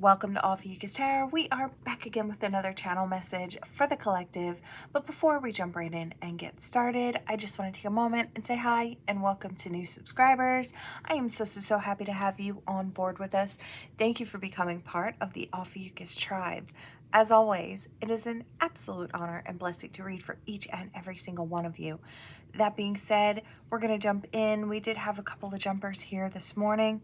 Welcome to Ophiuchus Tarot. We are back again with another channel message for the collective. But before we jump right in and get started, I just want to take a moment and say hi and welcome to new subscribers. I am so happy to have you on board with us. Thank you for becoming part of the Ophiuchus tribe. As always, it is an absolute honor and blessing to read for each and every single one of you. That being said, we're going to jump in. We did have a couple of jumpers here this morning.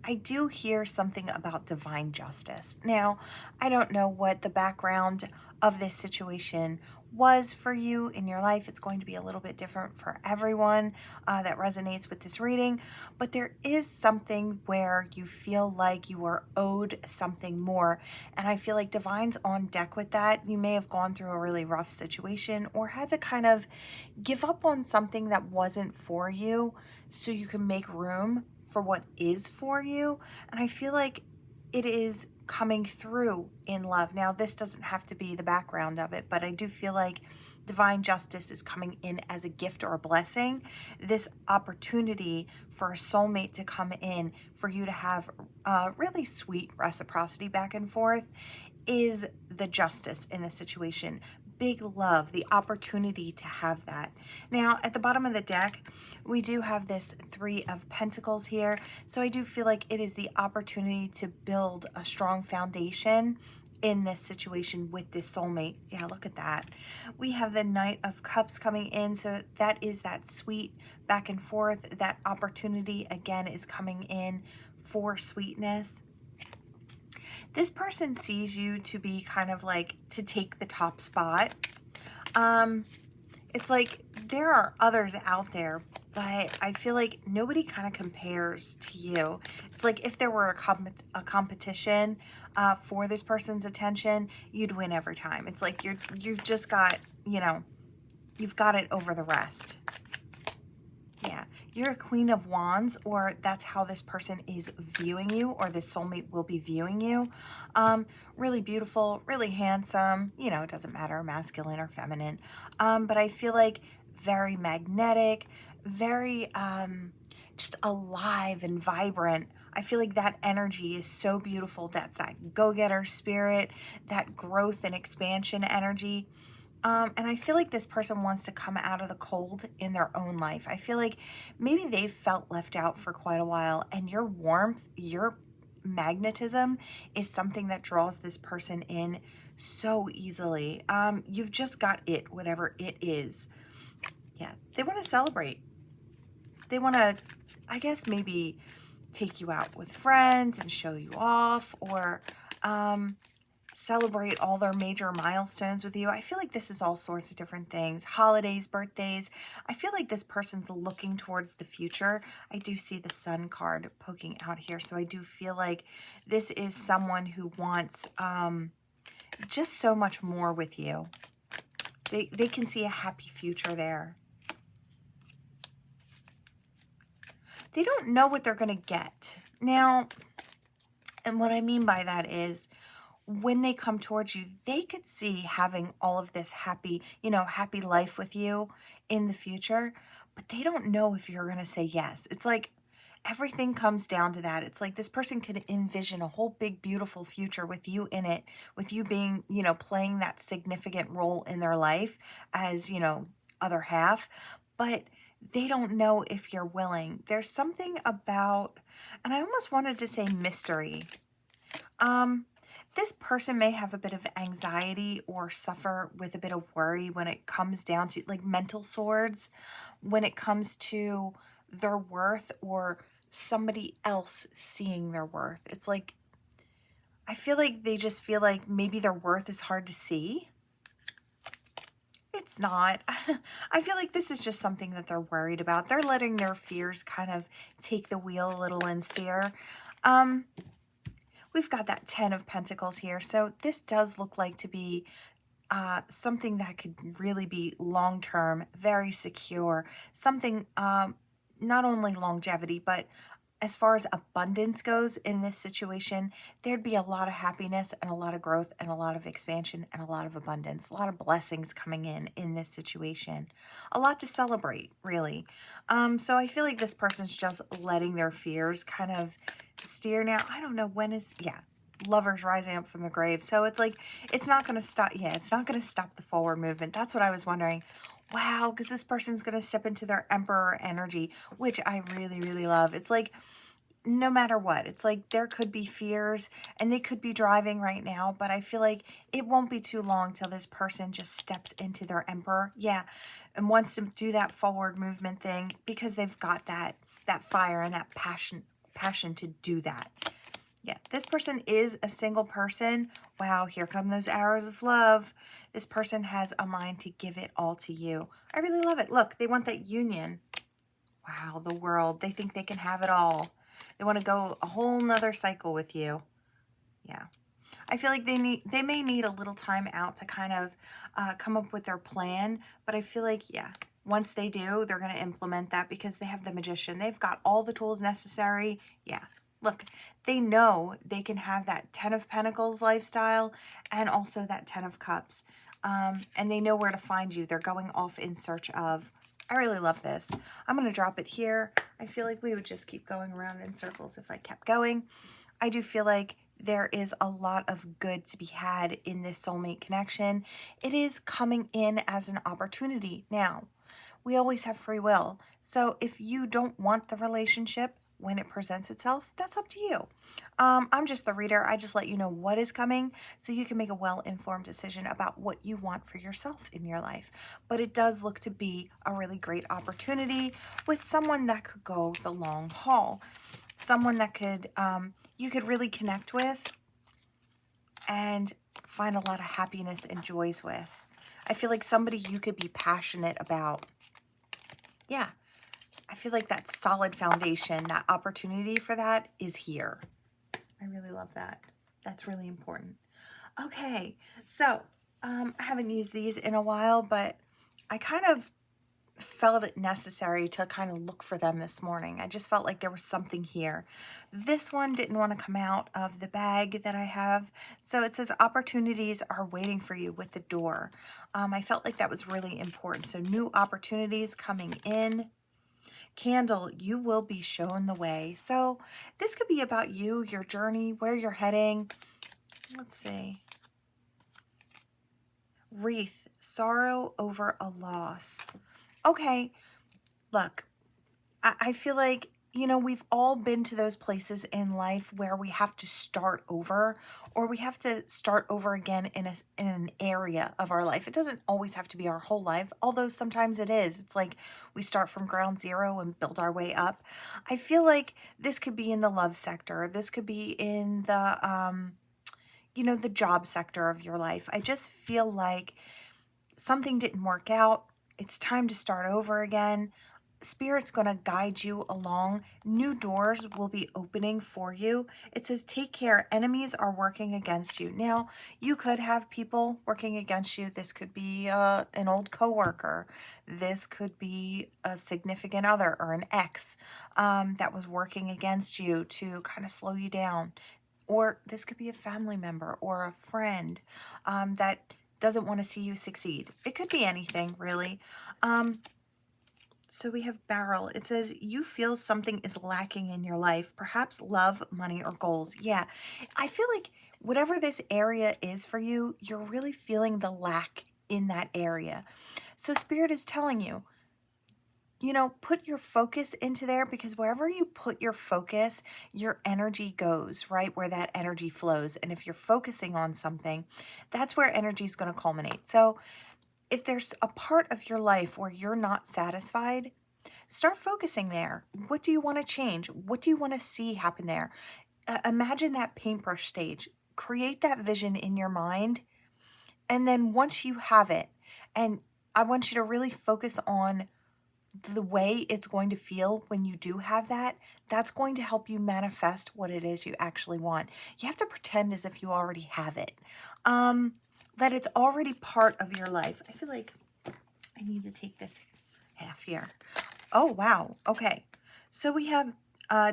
I do hear something about divine justice. Now, I don't know what the background of this situation was for you in your life. It's going to be a little bit different for everyone that resonates with this reading, but there is something where you feel like you are owed something more, and I feel like Divine's on deck with that. You may have gone through a really rough situation or had to kind of give up on something that wasn't for you so you can make room for what is for you, and I feel like it is coming through in love. Now, this doesn't have to be the background of it, but I do feel like divine justice is coming in as a gift or a blessing. This opportunity for a soulmate to come in, for you to have really sweet reciprocity back and forth, is the justice in the situation. Big love, the opportunity to have that. Now, at the bottom of the deck, we do have this Three of Pentacles here. So I do feel like it is the opportunity to build a strong foundation in this situation with this soulmate. Yeah, look at that. We have the Knight of Cups coming in. So that is that sweet back and forth. That opportunity, again, is coming in for sweetness. This person sees you to be kind of like to take the top spot. It's like there are others out there, but I feel like nobody kind of compares to you. It's like if there were a competition for this person's attention, you'd win every time. It's like you've just got, you've got it over the rest. Yeah, you're a Queen of Wands, or that's how this person is viewing you, or this soulmate will be viewing you. Really beautiful, really handsome. It doesn't matter, masculine or feminine. But I feel like very magnetic, very just alive and vibrant. I feel like that energy is so beautiful. That's that go-getter spirit, that growth and expansion energy. And I feel like this person wants to come out of the cold in their own life. I feel like maybe they've felt left out for quite a while, and your warmth, your magnetism is something that draws this person in so easily. You've just got it, whatever it is. Yeah, they want to celebrate. They want to, I guess, maybe take you out with friends and show you off, or celebrate all their major milestones with you. I feel like this is all sorts of different things. Holidays, birthdays. I feel like this person's looking towards the future. I do see the Sun card poking out here. So I do feel like this is someone who wants just so much more with you. They can see a happy future there. They don't know what they're going to get. Now, and what I mean by that is, when they come towards you, they could see having all of this happy, happy life with you in the future, but they don't know if you're going to say yes. It's like everything comes down to that. It's like this person could envision a whole big, beautiful future with you in it, with you being, playing that significant role in their life as, other half, but they don't know if you're willing. There's something about, and I almost wanted to say mystery. This person may have a bit of anxiety or suffer with a bit of worry when it comes down to like mental swords, when it comes to their worth or somebody else seeing their worth. It's like, I feel like they just feel like maybe their worth is hard to see. It's not. I feel like this is just something that they're worried about. They're letting their fears kind of take the wheel a little and steer. We've got that 10 of Pentacles here. So this does look like to be something that could really be long-term, very secure, something not only longevity, but as far as abundance goes in this situation, there'd be a lot of happiness and a lot of growth and a lot of expansion and a lot of abundance, a lot of blessings coming in this situation, a lot to celebrate, really. So I feel like this person's just letting their fears kind of steer now. I don't know when is, yeah, Lovers rising up from the grave. So it's like, it's not going to stop. Yeah, it's not going to stop the forward movement. That's what I was wondering. Wow, because this person's going to step into their Emperor energy, which I really, really love. It's like, no matter what, it's like there could be fears and they could be driving right now, but I feel like it won't be too long till this person just steps into their Emperor. Yeah, and wants to do that forward movement thing because they've got that fire and that passion to do that. Yeah, this person is a single person. Wow, here come those arrows of love. This person has a mind to give it all to you. I really love it. Look, they want that union. Wow, the world. They think they can have it all. They want to go a whole nother cycle with you. Yeah. I feel like they may need a little time out to kind of come up with their plan. But I feel like, yeah, once they do, they're going to implement that because they have the Magician. They've got all the tools necessary. Yeah. Look, they know they can have that 10 of Pentacles lifestyle and also that 10 of Cups. And they know where to find you. They're going off in search of. I really love this. I'm going to drop it here. I feel like we would just keep going around in circles if I kept going. I do feel like there is a lot of good to be had in this soulmate connection. It is coming in as an opportunity. Now, we always have free will. So if you don't want the relationship when it presents itself, that's up to you. I'm just the reader. I just let you know what is coming so you can make a well-informed decision about what you want for yourself in your life. But it does look to be a really great opportunity with someone that could go the long haul. Someone that could you could really connect with and find a lot of happiness and joys with. I feel like somebody you could be passionate about. Yeah. I feel like that solid foundation, that opportunity for that is here. I really love that. That's really important. Okay, so I haven't used these in a while, but I kind of felt it necessary to kind of look for them this morning. I just felt like there was something here. This one didn't want to come out of the bag that I have. So it says opportunities are waiting for you with the door. I felt like that was really important. So new opportunities coming in. Candle, you will be shown the way. So this could be about you, your journey, where you're heading. Let's see. Wreath, sorrow over a loss. Okay, look, I feel like, you know, we've all been to those places in life where we have to start over, or we have to start over again in an area of our life. It doesn't always have to be our whole life, although sometimes it is. It's like we start from ground zero and build our way up. I feel like this could be in the love sector. This could be in the, you know, the job sector of your life. I just feel like something didn't work out. It's time to start over again. Spirit's going to guide you along. New doors will be opening for you. It says, take care. Enemies are working against you. Now, you could have people working against you. This could be an old coworker. This could be a significant other or an ex that was working against you to kind of slow you down. Or this could be a family member or a friend that doesn't want to see you succeed. It could be anything, really. So we have barrel. It says, you feel something is lacking in your life, perhaps love, money, or goals. Yeah, I feel like whatever this area is for you, you're really feeling the lack in that area. So Spirit is telling you, you know, put your focus into there, because wherever you put your focus, your energy goes, right? Where that energy flows. And if you're focusing on something, that's where energy is going to culminate. So if there's a part of your life where you're not satisfied, start focusing there. What do you want to change? What do you want to see happen there? Imagine that paintbrush stage. Create that vision in your mind. And then once you have it, and I want you to really focus on the way it's going to feel when you do have that, that's going to help you manifest what it is you actually want. You have to pretend as if you already have it, that it's already part of your life. I feel like I need to take this half here. Oh, wow. Okay. So we have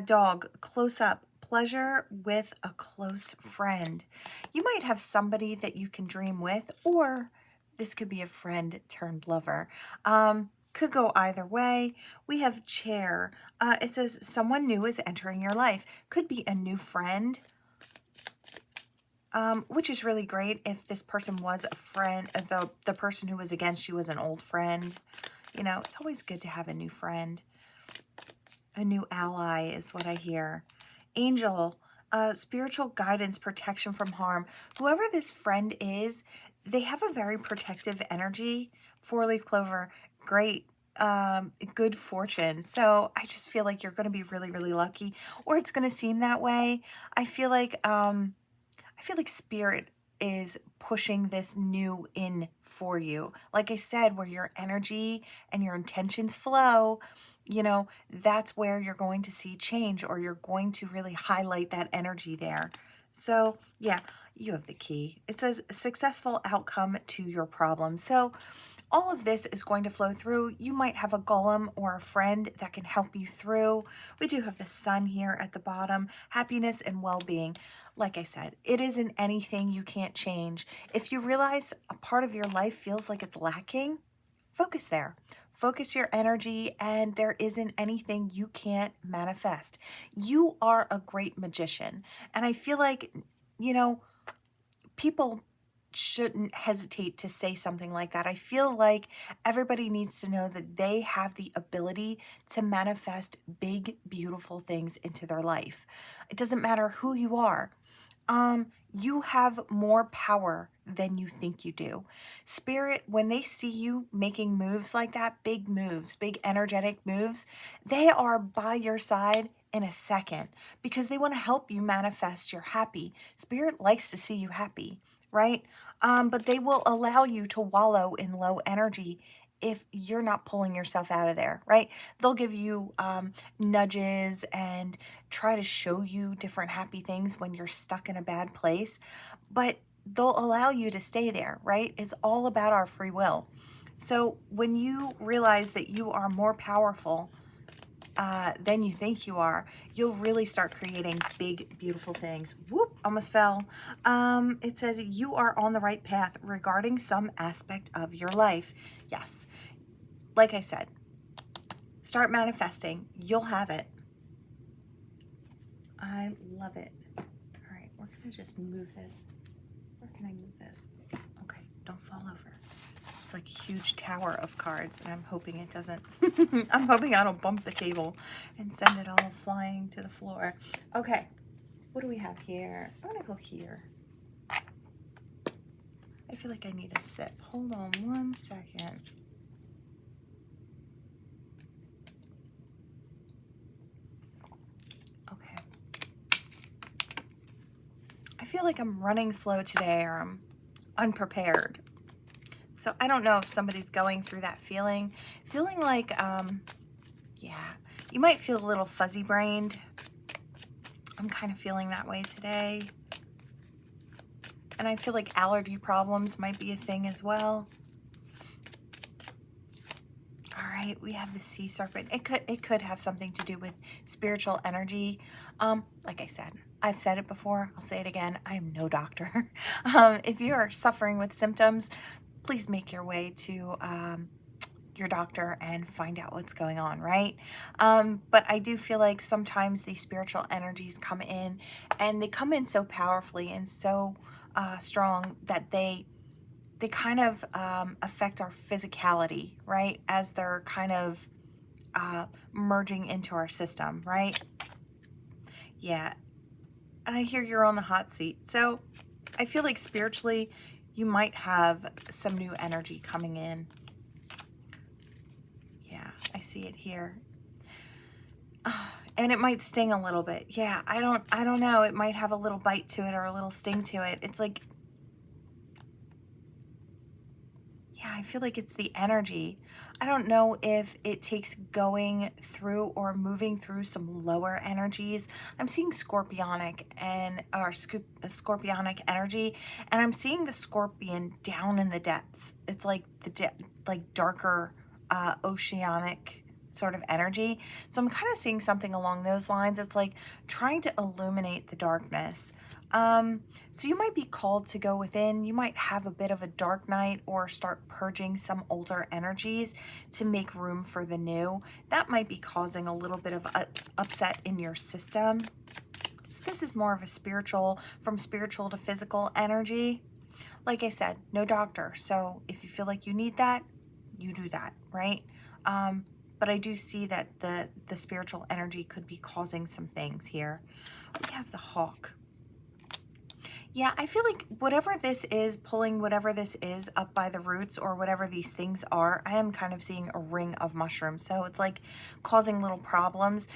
dog, close up, pleasure with a close friend. You might have somebody that you can dream with, or this could be a friend turned lover. Could go either way. We have chair. It says someone new is entering your life. Could be a new friend. which is really great if this person was a friend, if the person who was against you was an old friend. You know, it's always good to have a new friend. A new ally is what I hear. Angel, spiritual guidance, protection from harm. Whoever this friend is, they have a very protective energy. Four-leaf clover, great, good fortune. So I just feel like you're going to be really, really lucky, or it's going to seem that way. I feel like spirit is pushing this new in for you. Like I said, where your energy and your intentions flow, you know, that's where you're going to see change, or you're going to really highlight that energy there. So yeah, you have the key. It says successful outcome to your problem. So all of this is going to flow through. You might have a golem or a friend that can help you through. We do have the sun here at the bottom, happiness and well-being. Like I said, it isn't anything you can't change. If you realize a part of your life feels like it's lacking, focus there. Focus your energy, and there isn't anything you can't manifest. You are a great magician. And I feel like, you know, people shouldn't hesitate to say something like that. I feel like everybody needs to know that they have the ability to manifest big, beautiful things into their life. It doesn't matter who you are. You have more power than you think you do. Spirit, when they see you making moves like that, big moves, big energetic moves, they are by your side in a second because they want to help you manifest your happy. Spirit likes to see you happy, right? But they will allow you to wallow in low energy if you're not pulling yourself out of there, right? They'll give you nudges and try to show you different happy things when you're stuck in a bad place, but they'll allow you to stay there, right? It's all about our free will. So when you realize that you are more powerful than you think you are, you'll really start creating big, beautiful things. Whoop, almost fell. It says you are on the right path regarding some aspect of your life. Yes, like I said, start manifesting. You'll have it. I love it. All right, we're gonna just move this. Where can I move this? Okay, don't fall over. It's like a huge tower of cards, and I'm hoping it doesn't. I'm hoping I don't bump the table and send it all flying to the floor. Okay, what do we have here? I'm gonna go here. I feel like I need a sip. Hold on one second. Okay. I feel like I'm running slow today, or I'm unprepared. So I don't know if somebody's going through that feeling like, yeah, you might feel a little fuzzy brained. I'm kind of feeling that way today. And I feel like allergy problems might be a thing as well. All right, we have the sea serpent. It could have something to do with spiritual energy. Like I said, I've said it before, I'll say it again. I am no doctor. If you are suffering with symptoms, please make your way to your doctor and find out what's going on, right? But I do feel like sometimes these spiritual energies come in, and they come in so powerfully and so strong that they kind of affect our physicality, right? As they're kind of merging into our system, right? Yeah. And I hear you're on the hot seat. So I feel like spiritually, you might have some new energy coming in. Yeah, I see it here. And it might sting a little bit. Yeah, I don't know. It might have a little bite to it or a little sting to it. It's like, yeah, I feel like it's the energy. I don't know if it takes going through or moving through some lower energies. I'm seeing scorpionic scorpionic energy, and I'm seeing the scorpion down in the depths. It's like like darker oceanic sort of energy. So I'm kind of seeing something along those lines. It's like trying to illuminate the darkness. So you might be called to go within. You might have a bit of a dark night or start purging some older energies to make room for the new. That might be causing a little bit of upset in your system. So this is more of a spiritual, from spiritual to physical energy. Like I said, no doctor. So if you feel like you need that, you do that, right? But I do see that the spiritual energy could be causing some things here. We have the Hawk. Yeah, I feel like whatever this is, pulling whatever this is up by the roots, or whatever these things are, I am kind of seeing a ring of mushrooms. So it's like causing little problems.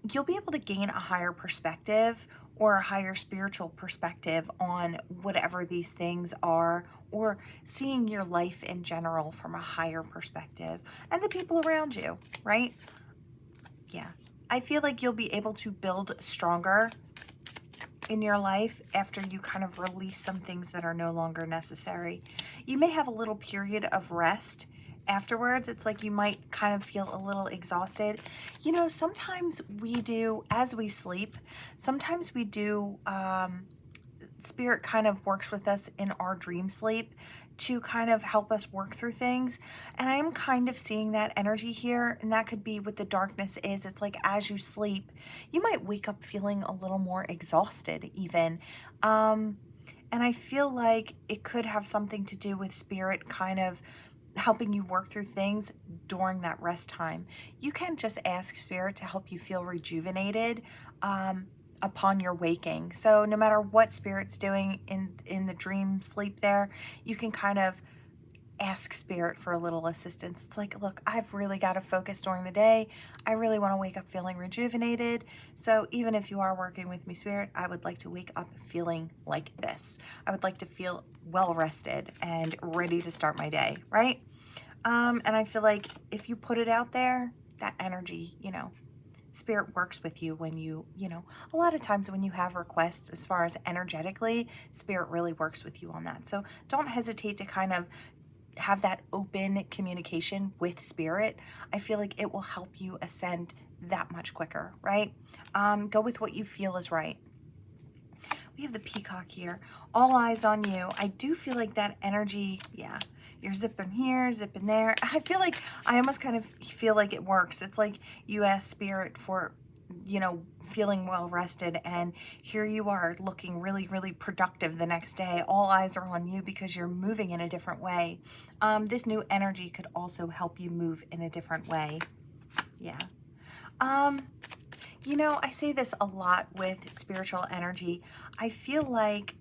You'll be able to gain a higher perspective, or a higher spiritual perspective on whatever these things are, or seeing your life in general from a higher perspective, and the people around you, right? Yeah, I feel like you'll be able to build stronger in your life after you kind of release some things that are no longer necessary. You may have a little period of rest afterwards. It's like you might kind of feel a little exhausted. You know, sometimes we do, as we sleep, sometimes we do, spirit kind of works with us in our dream sleep to kind of help us work through things. And I am kind of seeing that energy here, and that could be what the darkness is. It's like as you sleep, you might wake up feeling a little more exhausted even. And I feel like it could have something to do with spirit kind of helping you work through things during that rest time. You can just ask spirit to help you feel rejuvenated upon your waking. So no matter what spirit's doing in the dream sleep there, you can kind of ask spirit for a little assistance. It's like, look, I've really got to focus during the day. I really want to wake up feeling rejuvenated. So even if you are working with me, spirit, I would like to wake up feeling like this. I would like to feel well rested and ready to start my day, right? And I feel like if you put it out there, that energy, you know, spirit works with you when you know, a lot of times when you have requests as far as energetically, spirit really works with you on that. So don't hesitate to kind of have that open communication with spirit. I feel like it will help you ascend that much quicker, right? Go with what you feel is right. We have the Peacock here. All eyes on you. I do feel like that energy, yeah, you're zipping here, zipping there. I feel like, I almost kind of feel like it works. It's like you ask spirit for, you know, feeling well rested, and here you are looking really, really productive the next day. All eyes are on you because you're moving in a different way. This new energy could also help you move in a different way. Yeah. You know, I say this a lot with spiritual energy. I feel like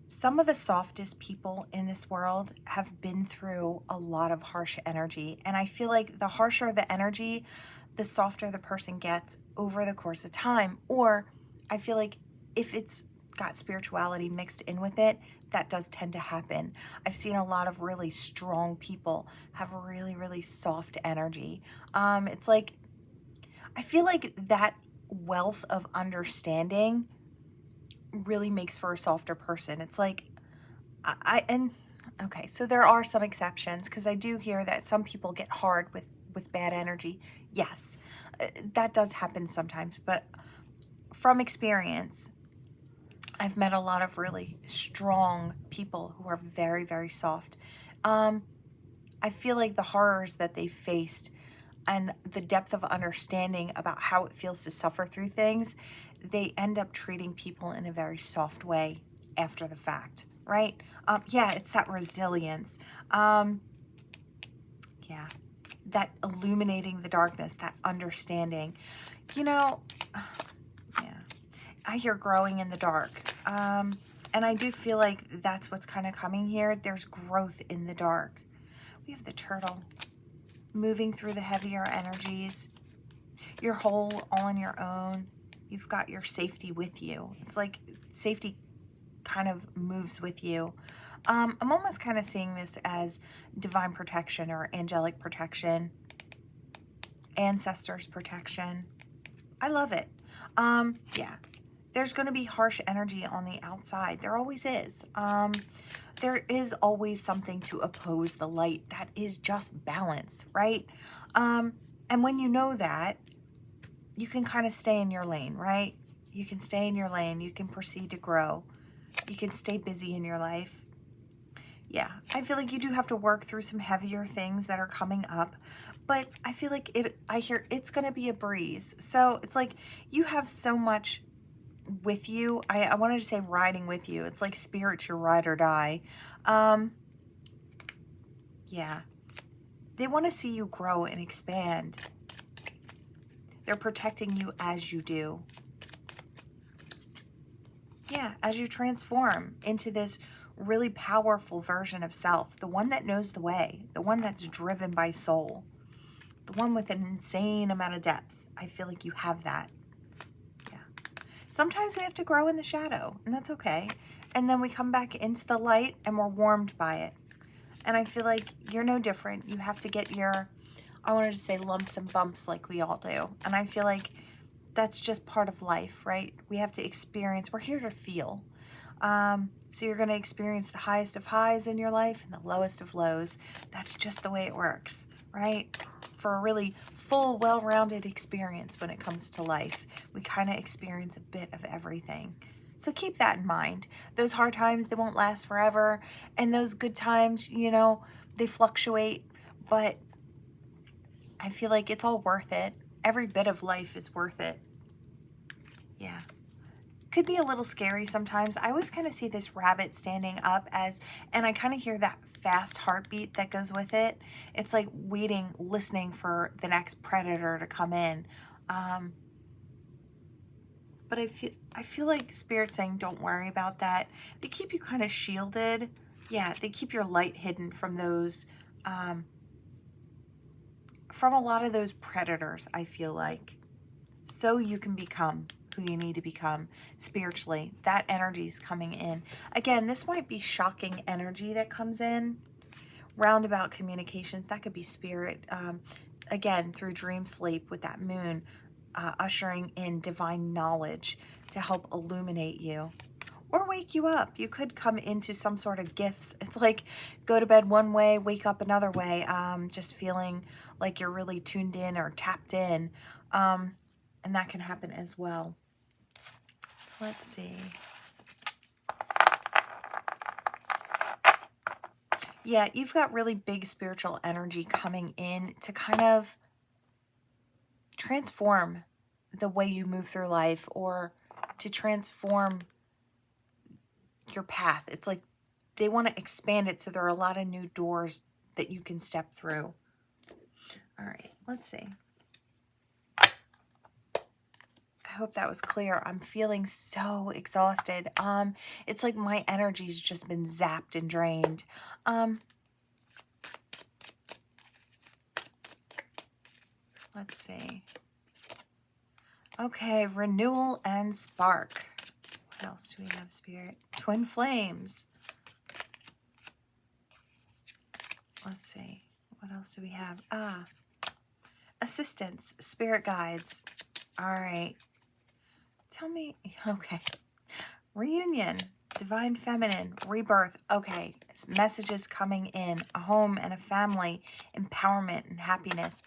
some of the softest people in this world have been through a lot of harsh energy. And I feel like the harsher the energy, the softer the person gets over the course of time. Or I feel like if it's got spirituality mixed in with it, that does tend to happen. I've seen a lot of really strong people have really, really soft energy. It's like, I feel like that wealth of understanding really makes for a softer person. It's like, okay, so there are some exceptions, because I do hear that some people get hard with bad energy. Yes, that does happen sometimes, but from experience, I've met a lot of really strong people who are very, very soft. I feel like the horrors that they faced and the depth of understanding about how it feels to suffer through things, they end up treating people in a very soft way after the fact, right? Yeah, it's that resilience. Yeah, that illuminating the darkness, that understanding. You know, yeah, I hear growing in the dark. And I do feel like that's what's kind of coming here. There's growth in the dark. We have the Turtle. Moving through the heavier energies. You're whole, all on your own. You've got your safety with you. It's like safety kind of moves with you. I'm almost kind of seeing this as divine protection or angelic protection, ancestors protection. I love it. Yeah, there's going to be harsh energy on the outside. There always is. There is always something to oppose the light. That is just balance, right? And when you know that, you can kind of stay in your lane, right? You can stay in your lane. You can proceed to grow. You can stay busy in your life. Yeah, I feel like you do have to work through some heavier things that are coming up, but I feel like I hear it's going to be a breeze. So it's like you have so much with you. I wanted to say riding with you. It's like spirit's your ride or die. Yeah. They want to see you grow and expand. They're protecting you as you do. Yeah, as you transform into this really powerful version of self, the one that knows the way, the one that's driven by soul, the one with an insane amount of depth. I feel like you have that. Yeah. Sometimes we have to grow in the shadow, and that's okay. And then we come back into the light and we're warmed by it. And I feel like you're no different. You have to get your, I wanted to say lumps and bumps like we all do. And I feel like that's just part of life, right? We have to experience, we're here to feel. So you're going to experience the highest of highs in your life and the lowest of lows. That's just the way it works, right? For a really full, well-rounded experience when it comes to life, we kind of experience a bit of everything. So keep that in mind. Those hard times, they won't last forever. And those good times, you know, they fluctuate. But I feel like it's all worth it. Every bit of life is worth it. Yeah. Could be a little scary sometimes. I always kind of see this rabbit standing up as, and I kind of hear that fast heartbeat that goes with it. It's like waiting, listening for the next predator to come in. But I feel like Spirit's saying don't worry about that. They keep you kind of shielded. Yeah, they keep your light hidden from those, from a lot of those predators, I feel like. So you can become who you need to become spiritually. That energy is coming in. Again, this might be shocking energy that comes in. Roundabout communications, that could be spirit. Again, through dream sleep with that moon, ushering in divine knowledge to help illuminate you or wake you up. You could come into some sort of gifts. It's like go to bed one way, wake up another way, just feeling like you're really tuned in or tapped in. And that can happen as well. So let's see. Yeah, you've got really big spiritual energy coming in to kind of transform the way you move through life or to transform your path. It's like they want to expand it so there are a lot of new doors that you can step through. All right, let's see. I hope that was clear. I'm feeling so exhausted. It's like my energy's just been zapped and drained. Let's see. Okay, renewal and spark. What else do we have, Spirit? Twin flames. Let's see. What else do we have? Assistance, spirit guides. All right. Tell me, okay. Reunion, divine feminine, rebirth. Okay, messages coming in, a home and a family, empowerment and happiness.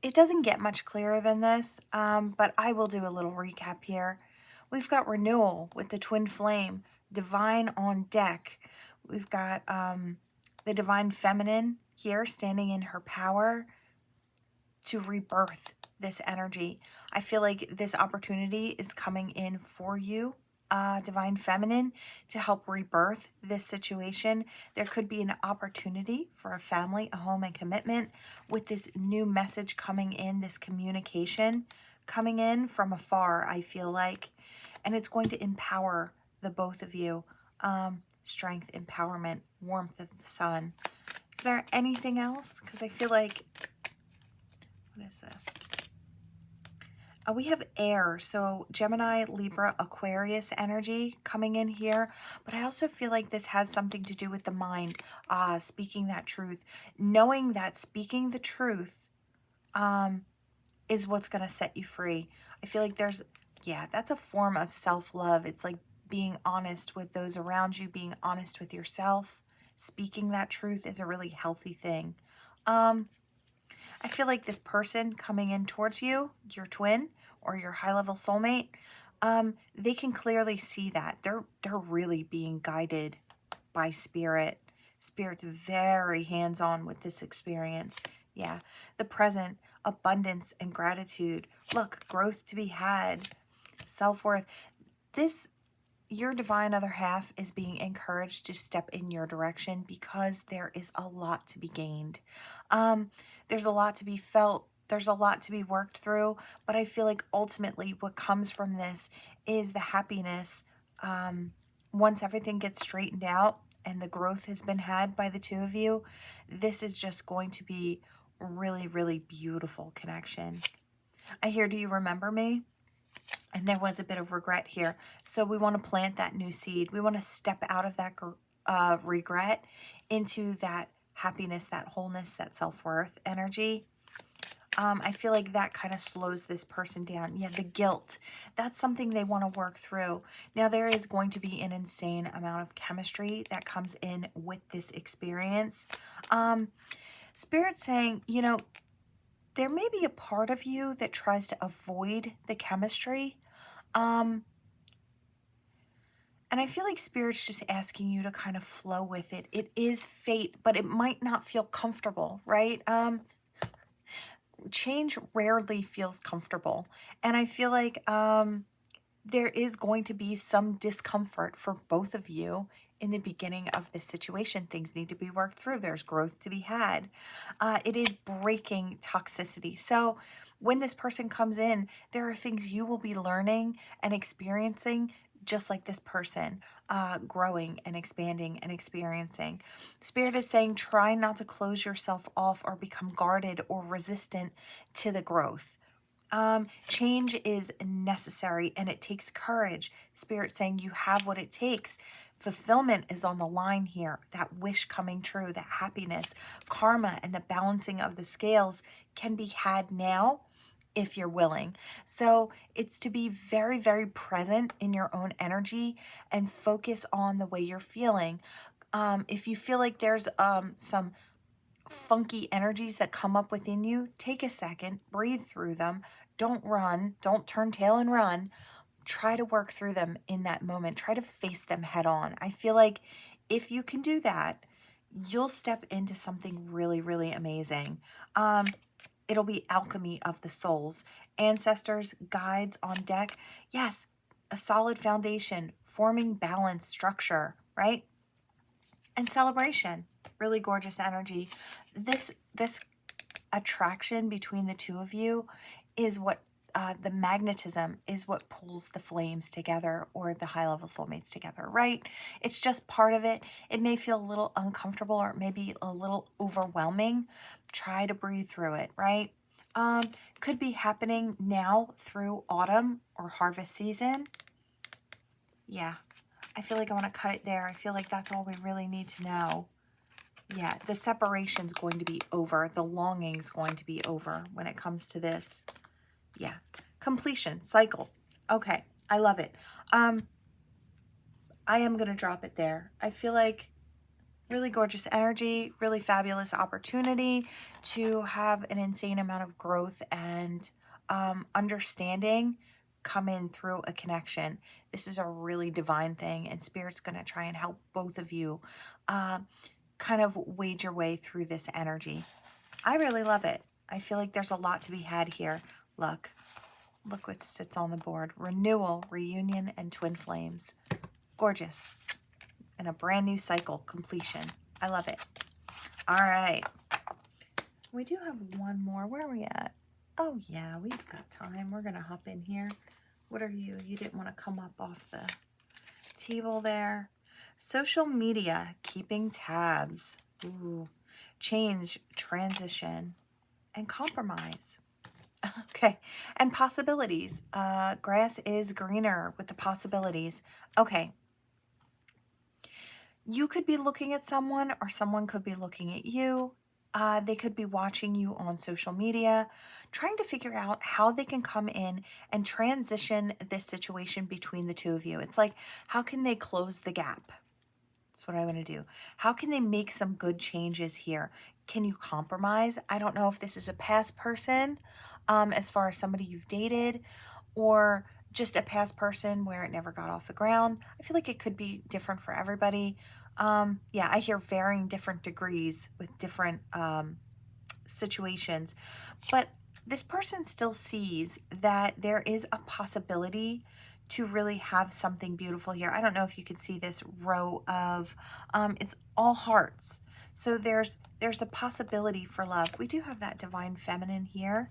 It doesn't get much clearer than this, but I will do a little recap here. We've got renewal with the twin flame, divine on deck. We've got the divine feminine here standing in her power to rebirth this energy. I feel like this opportunity is coming in for you, divine feminine, to help rebirth this situation. There could be an opportunity for a family, a home, and commitment with this new message coming in, this communication coming in from afar, I feel like. And it's going to empower the both of you. Strength, empowerment, warmth of the sun. Is there anything else? Because I feel like, what is this? We have air, so Gemini, Libra, Aquarius energy coming in here. But I also feel like this has something to do with the mind, speaking that truth. Knowing that speaking the truth is what's going to set you free. I feel like there's, yeah, that's a form of self-love. It's like being honest with those around you, being honest with yourself. Speaking that truth is a really healthy thing. I feel like this person coming in towards you, your twin or your high-level soulmate, they can clearly see that. They're really being guided by spirit. Spirit's very hands-on with this experience. Yeah, the present, abundance and gratitude. Look, growth to be had, self-worth. your divine other half is being encouraged to step in your direction because there is a lot to be gained. There's a lot to be felt. There's a lot to be worked through. But I feel like ultimately what comes from this is the happiness. Once everything gets straightened out and the growth has been had by the two of you, this is just going to be really, really beautiful connection. I hear, do you remember me? And there was a bit of regret here. So we want to plant that new seed. We want to step out of that regret into that happiness, that wholeness, that self-worth energy. I feel like that kind of slows this person down. Yeah, the guilt. That's something they want to work through. Now, there is going to be an insane amount of chemistry that comes in with this experience. Spirit saying, you know, there may be a part of you that tries to avoid the chemistry. And I feel like Spirit's just asking you to kind of flow with it. It is fate, but it might not feel comfortable, right? Change rarely feels comfortable. And I feel like there is going to be some discomfort for both of you in the beginning of this situation. Things need to be worked through. There's growth to be had. It is breaking toxicity. So when this person comes in, there are things you will be learning and experiencing just like this person, growing and expanding and experiencing. Spirit is saying, try not to close yourself off or become guarded or resistant to the growth. Change is necessary and it takes courage. Spirit saying you have what it takes. Fulfillment is on the line here. That wish coming true, that happiness, karma, and the balancing of the scales can be had now if you're willing. So it's to be very, very present in your own energy and focus on the way you're feeling. If you feel like there's some funky energies that come up within you, take a second, breathe through them. Don't run. Don't turn tail and run. Try to work through them in that moment. Try to face them head on. I feel like if you can do that, you'll step into something really, really amazing. It'll be alchemy of the souls. Ancestors, guides on deck. Yes, a solid foundation, forming balance, structure, right? And celebration. Really gorgeous energy. This attraction between the two of you is what the magnetism is what pulls the flames together, or the high-level soulmates together, right? It's just part of it. It may feel a little uncomfortable or maybe a little overwhelming. Try to breathe through it, right? Could be happening now through autumn or harvest season. Yeah, I feel like I want to cut it there. I feel like that's all we really need to know. Yeah, the separation's going to be over. The longing's going to be over when it comes to this. Yeah, completion, cycle. Okay, I love it. I am going to drop it there. I feel like really gorgeous energy, really fabulous opportunity to have an insane amount of growth and understanding come in through a connection. This is a really divine thing, and Spirit's going to try and help both of you kind of wade your way through this energy. I really love it. I feel like there's a lot to be had here. Look what sits on the board. Renewal, reunion, and twin flames. Gorgeous. And a brand new cycle, completion. I love it. All right. We do have one more. Where are we at? Oh, yeah, we've got time. We're going to hop in here. What are you? You didn't want to come up off the table there. Social media, keeping tabs. Ooh. Change, transition, and compromise. Okay, and possibilities. Grass is greener with the possibilities. Okay. You could be looking at someone, or someone could be looking at you. They could be watching you on social media, trying to figure out how they can come in and transition this situation between the two of you. It's like, how can they close the gap? That's what I want to do. How can they make some good changes here? Can you compromise? I don't know if this is a past person, as far as somebody you've dated, or just a past person where it never got off the ground. I feel like it could be different for everybody. Yeah, I hear varying different degrees with different situations, but this person still sees that there is a possibility to really have something beautiful here. I don't know if you can see this row of, it's all hearts. So there's a possibility for love. We do have that divine feminine here.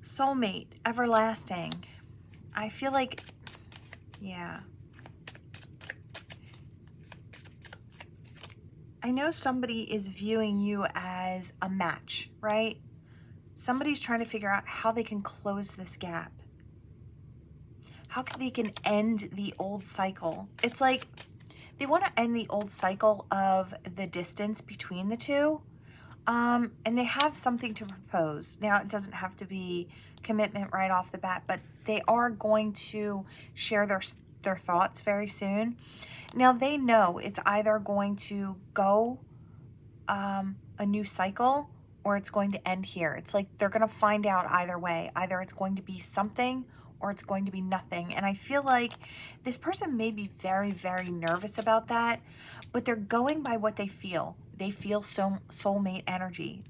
Soulmate, everlasting. I feel like, yeah. I know somebody is viewing you as a match, right? Somebody's trying to figure out how they can close this gap. How they can end the old cycle. It's like they want to end the old cycle of the distance between the two. And they have something to propose. Now, it doesn't have to be commitment right off the bat, but they are going to share their thoughts very soon. Now, they know it's either going to go a new cycle or it's going to end here. It's like they're going to find out either way. Either it's going to be something or it's going to be nothing. And I feel like this person may be very, very nervous about that, but they're going by what they feel. They feel soulmate energy.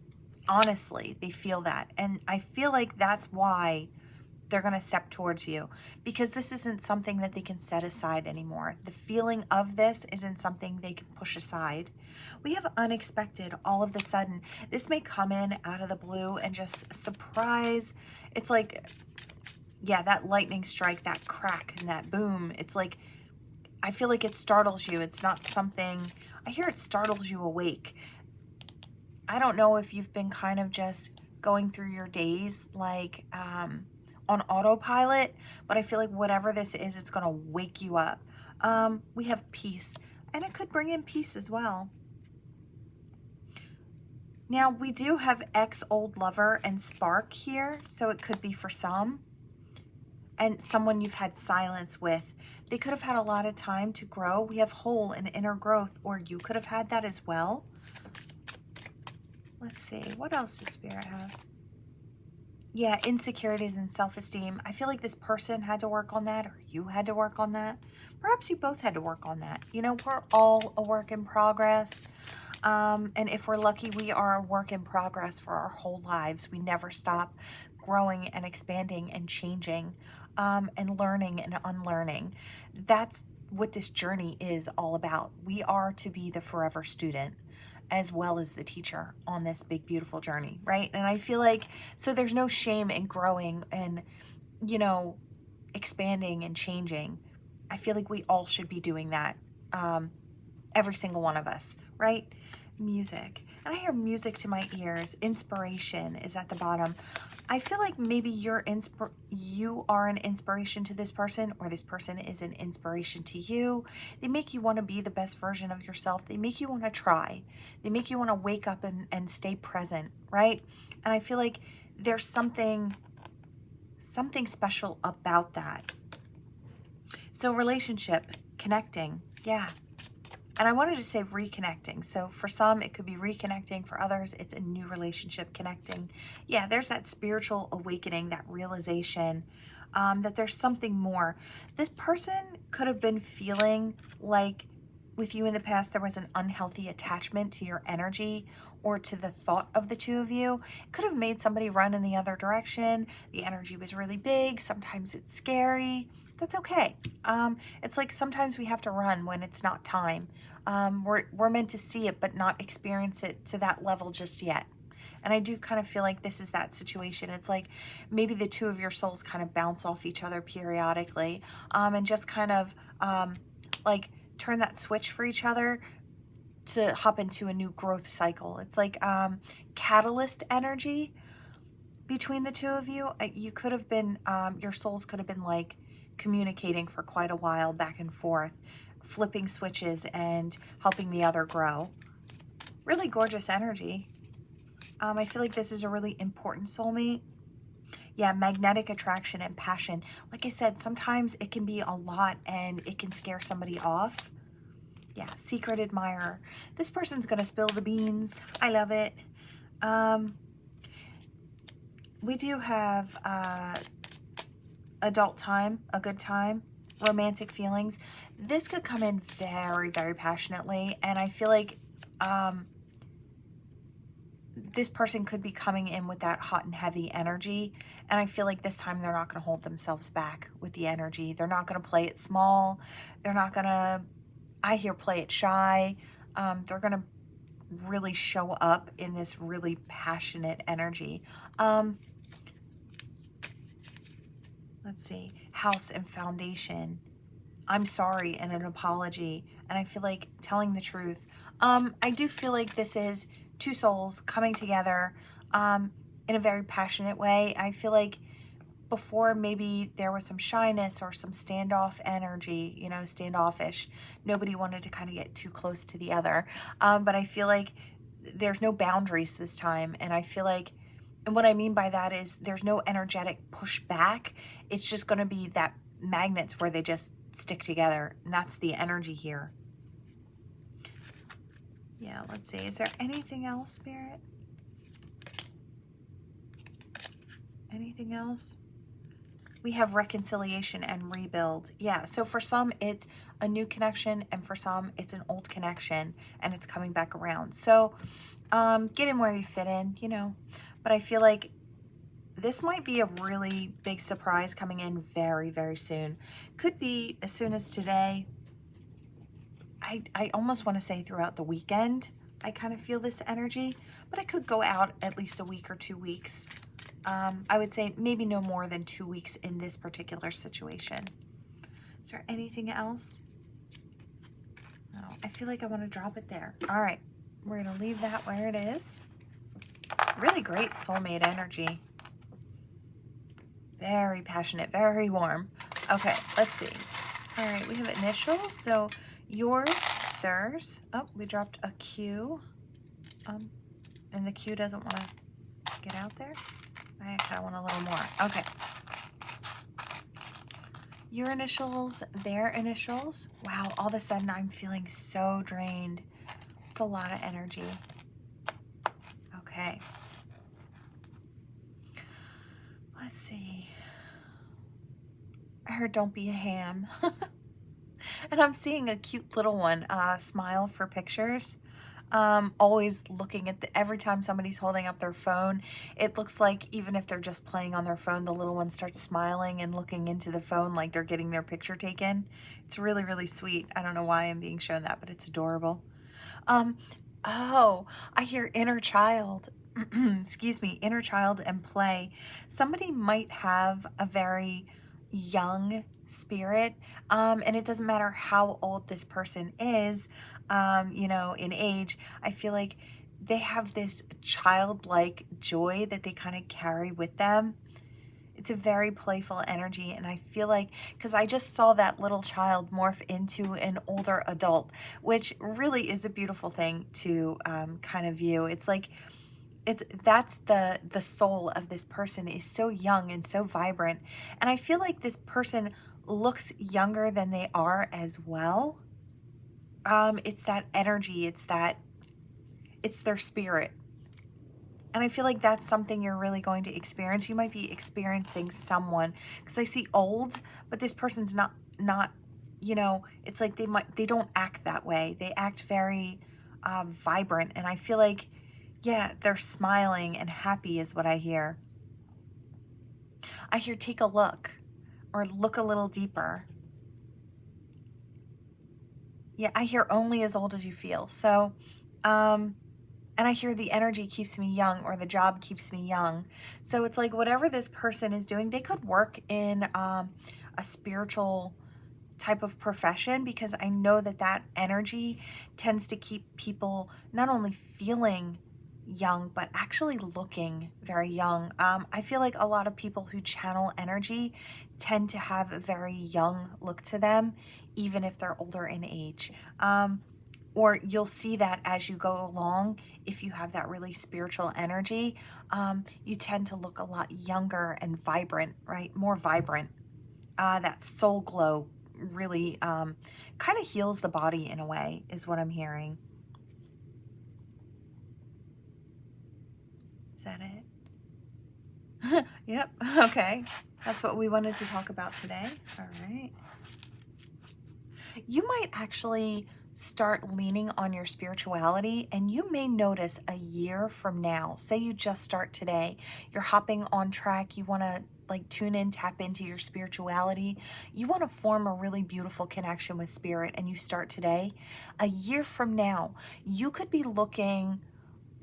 Honestly, they feel that. And I feel like that's why they're going to step towards you, because this isn't something that they can set aside anymore. The feeling of this isn't something they can push aside. We have unexpected all of a sudden. This may come in out of the blue and just surprise. It's like, yeah, that lightning strike, that crack and that boom. It's like, I feel like it startles you. It's not something, I hear it startles you awake. I don't know if you've been kind of just going through your days like on autopilot, but I feel like whatever this is, it's going to wake you up. We have peace, and it could bring in peace as well. Now, we do have ex-old lover and spark here, so it could be for some. And someone you've had silence with. They could have had a lot of time to grow. We have whole and inner growth, or you could have had that as well. Let's see, what else does Spirit have? Yeah, insecurities and self-esteem. I feel like this person had to work on that, or you had to work on that. Perhaps you both had to work on that. You know, we're all a work in progress. And if we're lucky, we are a work in progress for our whole lives. We never stop growing and expanding and changing, and learning and unlearning. That's what this journey is all about. We are to be the forever student as well as the teacher on this big, beautiful journey, right? And I feel like, so there's no shame in growing and, you know, expanding and changing. I feel like we all should be doing that. Every single one of us, right? Music. And I hear music to my ears. Inspiration is at the bottom. I feel like maybe you are an inspiration to this person, or this person is an inspiration to you. They make you want to be the best version of yourself. They make you want to try. They make you want to wake up and stay present, right? And I feel like there's something special about that. So relationship, connecting, yeah. And I wanted to say reconnecting. So for some, it could be reconnecting. For others, it's a new relationship connecting. Yeah, there's that spiritual awakening, that realization that there's something more. This person could have been feeling like with you in the past, there was an unhealthy attachment to your energy or to the thought of the two of you. It could have made somebody run in the other direction. The energy was really big. Sometimes it's scary. That's okay. It's like sometimes we have to run when it's not time. We're meant to see it, but not experience it to that level just yet. And I do kind of feel like this is that situation. It's like maybe the two of your souls kind of bounce off each other periodically, and just kind of like turn that switch for each other to hop into a new growth cycle. It's like catalyst energy between the two of you. You could have been, your souls could have been like communicating for quite a while back and forth, flipping switches and helping the other grow. Really gorgeous energy. I feel like this is a really important soulmate. Yeah, magnetic attraction and passion. Like I said, sometimes it can be a lot and it can scare somebody off. Yeah, secret admirer. This person's going to spill the beans. I love it. We do have adult time, a good time, romantic feelings. This could come in very, very passionately. And I feel like this person could be coming in with that hot and heavy energy. And I feel like this time they're not going to hold themselves back with the energy. They're not going to play it small. They're not going to, I hear, play it shy. They're going to really show up in this really passionate energy. Let's see, house and foundation. I'm sorry and an apology. And I feel like telling the truth. I do feel like this is two souls coming together in a very passionate way. I feel like before maybe there was some shyness or some standoff energy, you know, standoffish. Nobody wanted to kind of get too close to the other. But I feel like there's no boundaries this time. And I feel like, and what I mean by that is there's no energetic pushback. It's just going to be that magnets where they just stick together. And that's the energy here. Yeah, let's see. Is there anything else, Spirit? Anything else? We have reconciliation and rebuild. Yeah, so for some, it's a new connection, and for some, it's an old connection, and it's coming back around. So get in where you fit in, you know. But I feel like this might be a really big surprise coming in very, very soon. Could be as soon as today. I almost want to say throughout the weekend, I kind of feel this energy, but it could go out at least a week or 2 weeks. I would say maybe no more than 2 weeks in this particular situation. Is there anything else? No, I feel like I want to drop it there. All right, we're going to leave that where it is. Really great soulmate energy. Very passionate, very warm. Okay, let's see. All right, we have initials. So yours, theirs. Oh, we dropped a Q. And the Q doesn't want to get out there. I kind of want a little more. Okay. Your initials, their initials. Wow, all of a sudden I'm feeling so drained. It's a lot of energy. Okay. Let's see. I heard don't be a ham. And I'm seeing a cute little one smile for pictures. Always looking at every time somebody's holding up their phone, it looks like even if they're just playing on their phone, the little one starts smiling and looking into the phone like they're getting their picture taken. It's really, really sweet. I don't know why I'm being shown that, but it's adorable. Oh, I hear inner child. Excuse me, inner child and play. Somebody might have a very young spirit, and it doesn't matter how old this person is, you know, in age. I feel like they have this childlike joy that they kind of carry with them. It's a very playful energy, and I feel like, because I just saw that little child morph into an older adult, which really is a beautiful thing to kind of view. It's like, that's the soul of this person is so young and so vibrant. And I feel like this person looks younger than they are as well. It's that energy, it's their spirit. And I feel like that's something you're really going to experience. You might be experiencing someone, because I see old, but this person's not, you know, it's like they don't act that way. They act very vibrant. And I feel like, yeah, they're smiling and happy is what I hear. I hear take a look, or look a little deeper. Yeah, I hear only as old as you feel. So, and I hear the energy keeps me young, or the job keeps me young. So it's like whatever this person is doing, they could work in a spiritual type of profession, because I know that energy tends to keep people not only feeling young, but actually looking very young. I feel like a lot of people who channel energy tend to have a very young look to them, even if they're older in age. Or you'll see that as you go along, if you have that really spiritual energy, you tend to look a lot younger and vibrant, right? More vibrant. That soul glow really kind of heals the body in a way, is what I'm hearing. Is that it? Yep. Okay. That's what we wanted to talk about today. All right. You might actually start leaning on your spirituality, and you may notice a year from now, say you just start today, you're hopping on track, you want to like tune in, tap into your spirituality, you want to form a really beautiful connection with spirit, and you start today, a year from now, you could be looking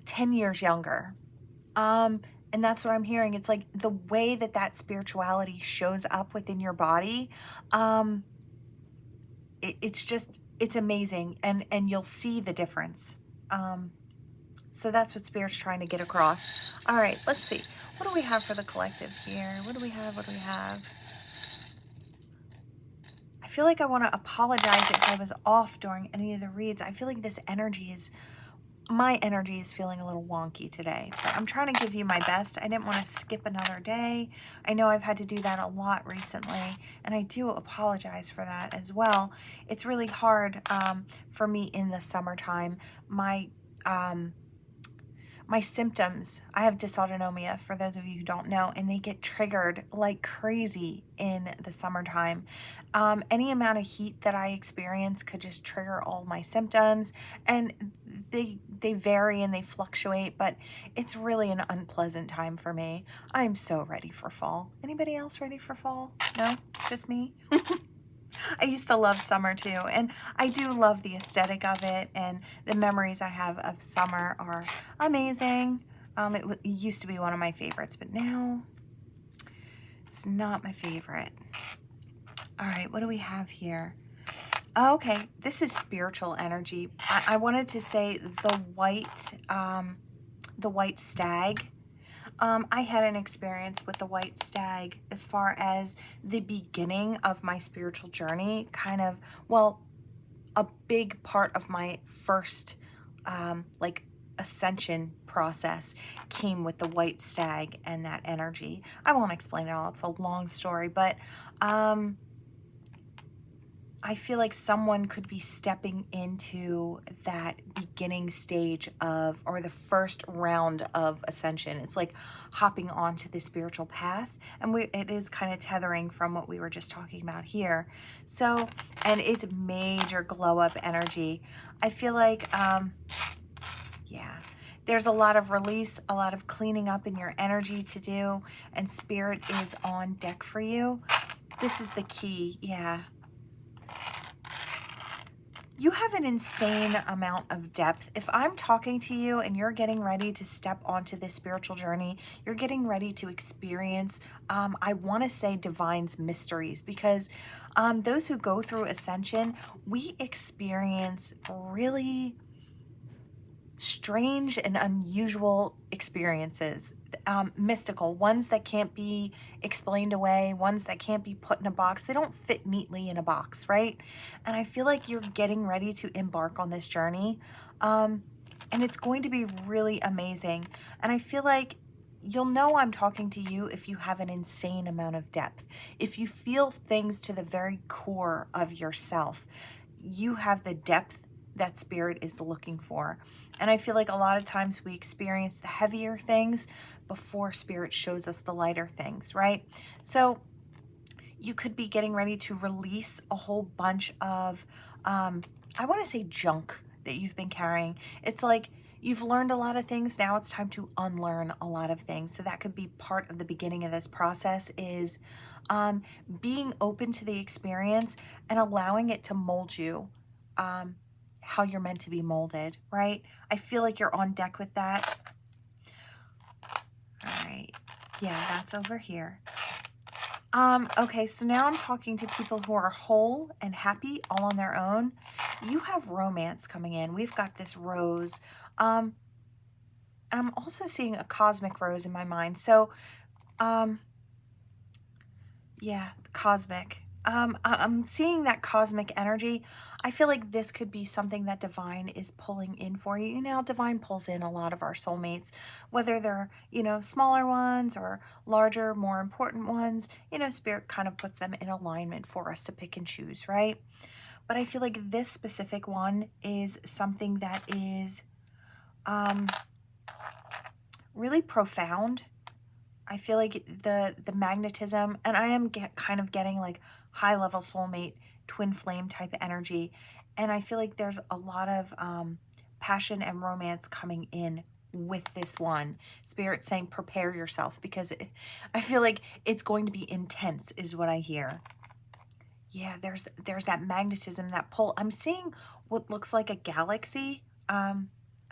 10 years younger. And that's what I'm hearing. It's like the way that that spirituality shows up within your body. It's amazing, and you'll see the difference. So that's what Spirit's trying to get across. All right, let's see. What do we have for the collective here? What do we have? What do we have? I feel like I want to apologize if I was off during any of the reads. I feel like this energy is, my energy is feeling a little wonky today, but I'm trying to give you my best. I didn't want to skip another day. I know I've had to do that a lot recently, and I do apologize for that as well. It's really hard for me in the summertime. My symptoms, I have dysautonomia, for those of you who don't know, and they get triggered like crazy in the summertime. Any amount of heat that I experience could just trigger all my symptoms, and they vary and they fluctuate, but it's really an unpleasant time for me. I'm so ready for fall. Anybody else ready for fall? No? Just me? I used to love summer too, and I do love the aesthetic of it, and the memories I have of summer are amazing. It used to be one of my favorites, but now it's not my favorite. All right, what do we have here? Oh, okay, this is spiritual energy. I wanted to say the white stag. I had an experience with the white stag as far as the beginning of my spiritual journey, kind of, well, a big part of my first like ascension process came with the white stag and that energy. I won't explain it all. It's a long story, but I feel like someone could be stepping into that beginning stage of, or the first round of ascension. It's like hopping onto the spiritual path, and it is kind of tethering from what we were just talking about here. So, and it's major glow up energy. I feel like, yeah, there's a lot of release, a lot of cleaning up in your energy to do, and spirit is on deck for you. This is the key, yeah. You have an insane amount of depth. If I'm talking to you and you're getting ready to step onto this spiritual journey, you're getting ready to experience, I want to say divine's mysteries, because those who go through ascension, we experience really strange and unusual experiences, mystical ones that can't be explained away, ones that can't be put in a box. They don't fit neatly in a box, right? And I feel like you're getting ready to embark on this journey, and it's going to be really amazing. And I feel like you'll know I'm talking to you if you have an insane amount of depth, if you feel things to the very core of yourself. You have the depth that spirit is looking for. And I feel like a lot of times we experience the heavier things before spirit shows us the lighter things, right? So you could be getting ready to release a whole bunch of, I want to say junk that you've been carrying. It's like you've learned a lot of things. Now it's time to unlearn a lot of things. So that could be part of the beginning of this process, is being open to the experience and allowing it to mold you. How you're meant to be molded, right? I feel like you're on deck with that. All right. Yeah, that's over here. Okay, so now I'm talking to people who are whole and happy all on their own. You have romance coming in. We've got this rose. I'm also seeing a cosmic rose in my mind. So, yeah, cosmic. I'm seeing that cosmic energy. I feel like this could be something that divine is pulling in for you. You know, divine pulls in a lot of our soulmates, whether they're, you know, smaller ones or larger, more important ones. You know, spirit kind of puts them in alignment for us to pick and choose, right? But I feel like this specific one is something that is really profound. I feel like the magnetism, and I am kind of getting like high level soulmate, twin flame type energy. And I feel like there's a lot of passion and romance coming in with this one. Spirit saying prepare yourself, because I feel like it's going to be intense is what I hear. Yeah, there's that magnetism, that pull. I'm seeing what looks like a galaxy. I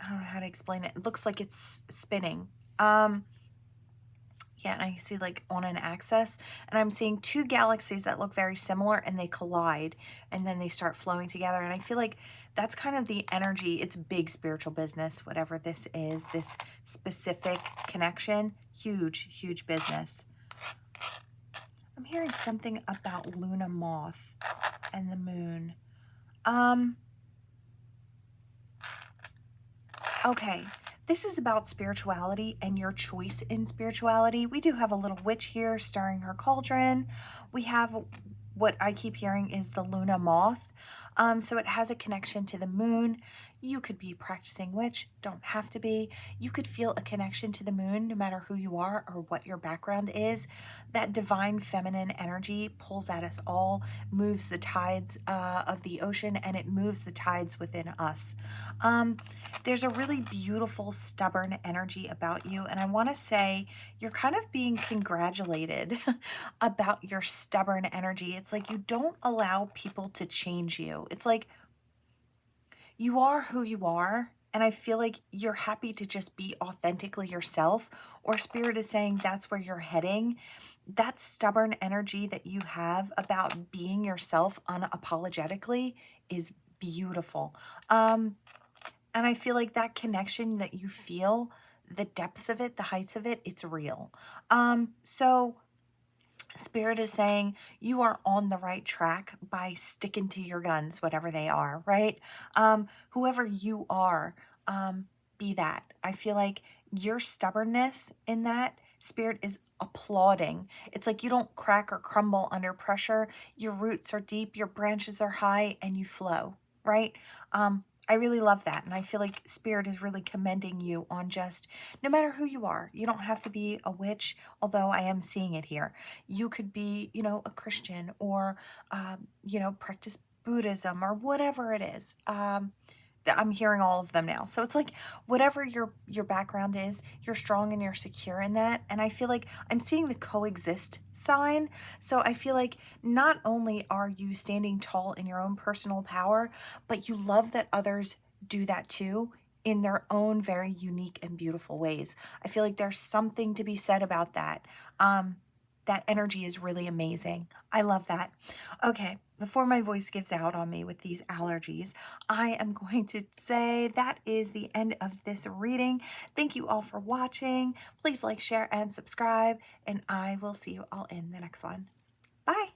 don't know how to explain it. It looks like it's spinning. Yeah, and I see like on an axis, and I'm seeing two galaxies that look very similar, and they collide, and then they start flowing together. And I feel like that's kind of the energy. It's big spiritual business, whatever this is, this specific connection. Huge, huge business. I'm hearing something about Luna Moth and the moon. Okay, this is about spirituality and your choice in spirituality. We do have a little witch here stirring her cauldron. We have what I keep hearing is the Luna Moth. So it has a connection to the moon. You could be practicing witch, don't have to be. You could feel a connection to the moon no matter who you are or what your background is. That divine feminine energy pulls at us all, moves the tides of the ocean, and it moves the tides within us. There's a really beautiful, stubborn energy about you, and I want to say you're kind of being congratulated about your stubborn energy. It's like you don't allow people to change you. It's like you are who you are, and I feel like you're happy to just be authentically yourself, or Spirit is saying that's where you're heading. That stubborn energy that you have about being yourself unapologetically is beautiful. And I feel like that connection that you feel, the depths of it, the heights of it, it's real. So Spirit is saying you are on the right track by sticking to your guns, whatever they are, right? Whoever you are, be that. I feel like your stubbornness in that, Spirit is applauding. It's like you don't crack or crumble under pressure. Your roots are deep, your branches are high, and you flow, right? I really love that. And I feel like Spirit is really commending you on just, no matter who you are, you don't have to be a witch, although I am seeing it here. You could be, you know, a Christian, or, you know, practice Buddhism or whatever it is. I'm hearing all of them now. So it's like whatever your background is, you're strong and you're secure in that. And I feel like I'm seeing the coexist sign. So I feel like not only are you standing tall in your own personal power, but you love that others do that too in their own very unique and beautiful ways. I feel like there's something to be said about that. That energy is really amazing. I love that. Okay, before my voice gives out on me with these allergies, I am going to say that is the end of this reading. Thank you all for watching. Please like, share, and subscribe, and I will see you all in the next one. Bye.